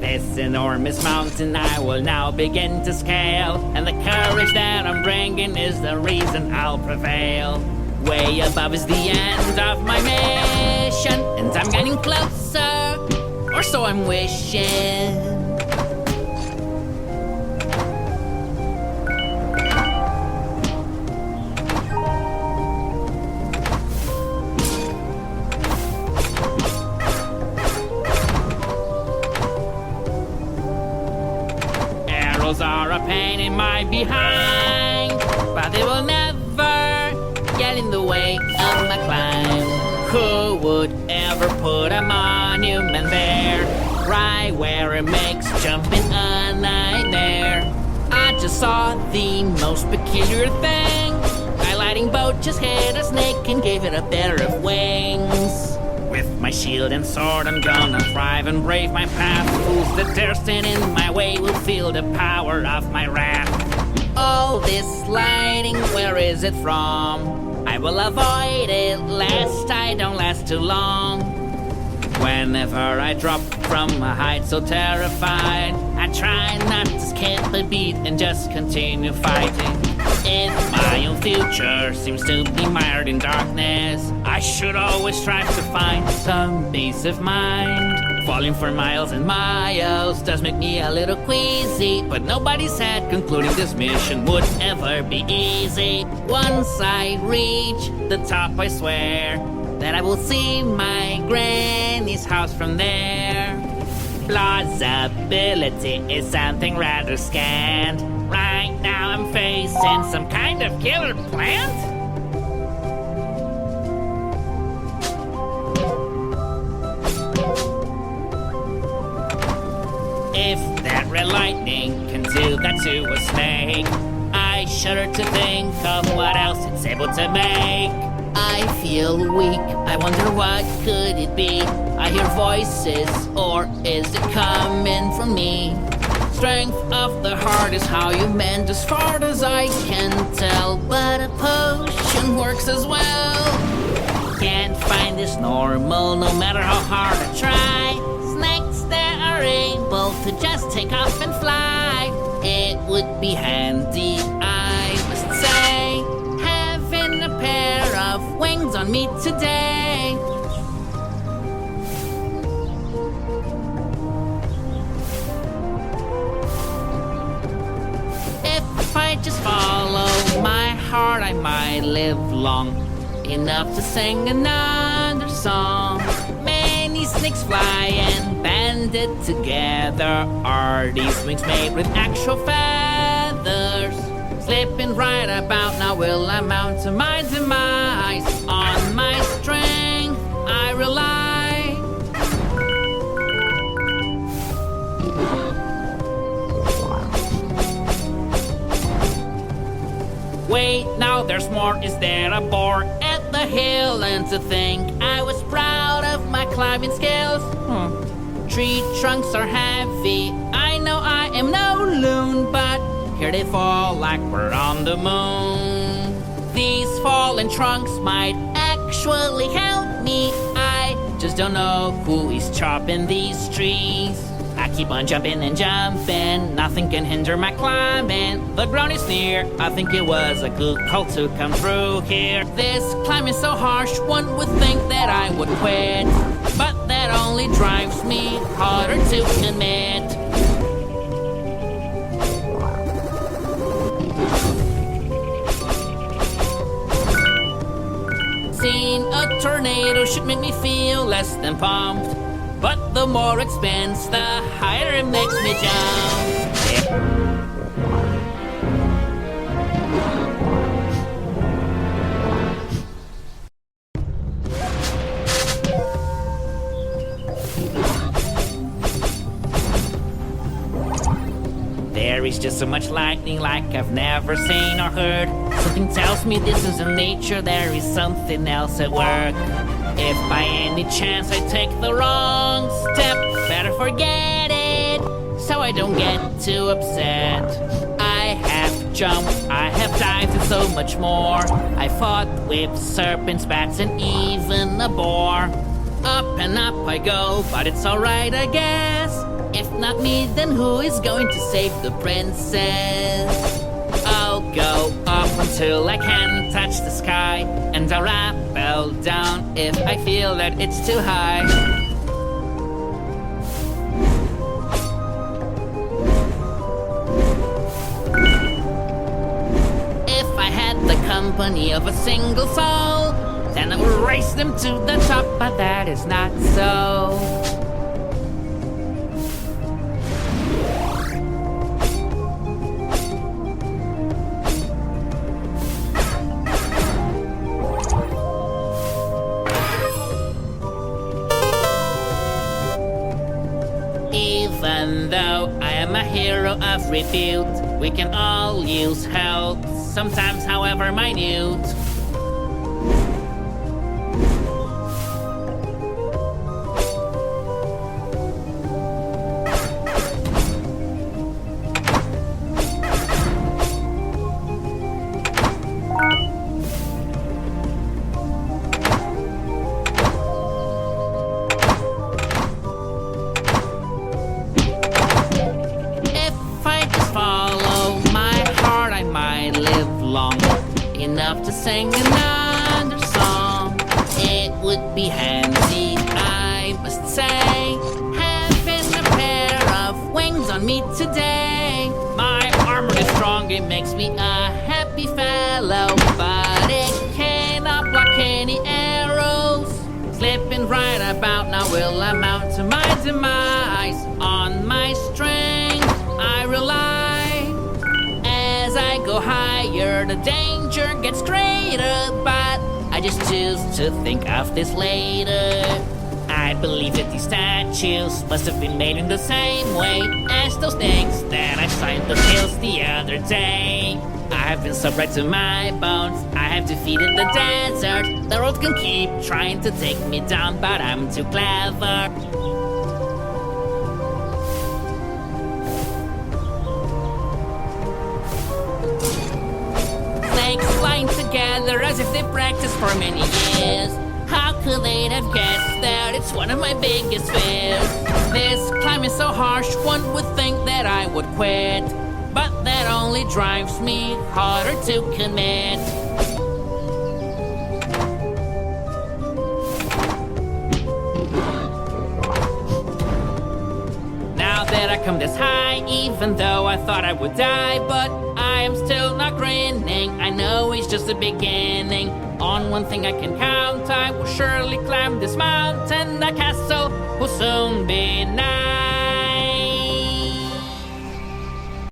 This enormous mountain I will now begin to scale, and the courage that I'm bringing is the reason I'll prevail. Way above is the end of my mission, and I'm getting closer, or so I'm wishing. Arrows are a pain in my behind, but they will never get in the way of my climb. Who would ever put a monument there, right where it makes jumping a nightmare? I just saw the most peculiar thing. My lighting boat just hit a snake and gave it a pair of wings. With my shield and sword, I'm gonna thrive and brave my path. Fools that dare stand in my way will feel the power of my wrath. All this lighting, where is it from? I will avoid it lest I don't last too long. Whenever I drop from a height so terrified, I try not to skip a beat and just continue fighting. If my own future seems to be mired in darkness, I should always strive to find some peace of mind. Falling for miles and miles does make me a little queasy, but nobody said concluding this mission would ever be easy. Once I reach the top, I swear that I will see my granny's house from there. Plausibility is something rather scant. Right now I'm facing some kind of killer plant? If that red lightning can do that to a snake, I shudder to think of what else it's able to make. I feel weak, I wonder what could it be? I hear voices, or is it coming from me? Strength of the heart is how you mend, as far as I can tell, but a potion works as well. Can't find this normal, no matter how hard I try. Snakes that are able to just take off and fly. It would be handy, I must say, having a pair of wings on me today. If I just follow my heart, I might live long enough to sing another song. Many snakes fly and banded together. Are these wings made with actual feathers? Slipping right about now will amount to my demise. On my strength I rely. Wait, now there's more. Is there a boar at the hill? And to think I was proud of my climbing skills. Tree trunks are heavy. I know I am no loon, but here they fall like we're on the moon. These fallen trunks might actually help me. I just don't know who is chopping these trees. I keep on jumping and jumping, nothing can hinder my climbing. The ground is near, I think it was a good call to come through here. This climb is so harsh, one would think that I would quit, but that only drives me harder to admit. Seeing a tornado should make me feel less than pumped, but the more expense, the higher it makes me jump. There is just so much lightning like I've never seen or heard. Something tells me this isn't nature, there is something else at work. If by any chance I take the wrong step, better forget it, so I don't get too upset. I have jumped, I have dived, and so much more. I fought with serpents, bats, and even a boar. Up and up I go, but it's alright I guess. If not me, then who is going to save the princess? I'll go up until I can't touch the sky, and I'll rappel down if I feel that it's too high. If I had the company of a single soul, then I would race them to the top, but that is not so. Even though I am a hero of repute, we can all use help, sometimes however minute. Enough to sing another song. It would be handy, I must say, having a pair of wings on me today. My armor is strong, it makes me a happy fellow, but it cannot block any arrows. Slipping right about now will amount to my demise. On my strength I rely. As I go higher, the danger gets greater, but I just choose to think of this later. I believe that these statues must have been made in the same way as those things that I saw in the hills the other day. I've been so bright to my bones, I have defeated the desert. The world can keep trying to take me down, but I'm too clever. Snakes flying together as if they practiced for many years. How could they have guessed that it's one of my biggest fears? This climb is so harsh, one would think that I would quit, but that only drives me harder to commit. Now that I come this high, even though I thought I would die, but I am still not grinning. I know it's just the beginning. On one thing I can count, I will surely climb this mountain. The castle will soon be night.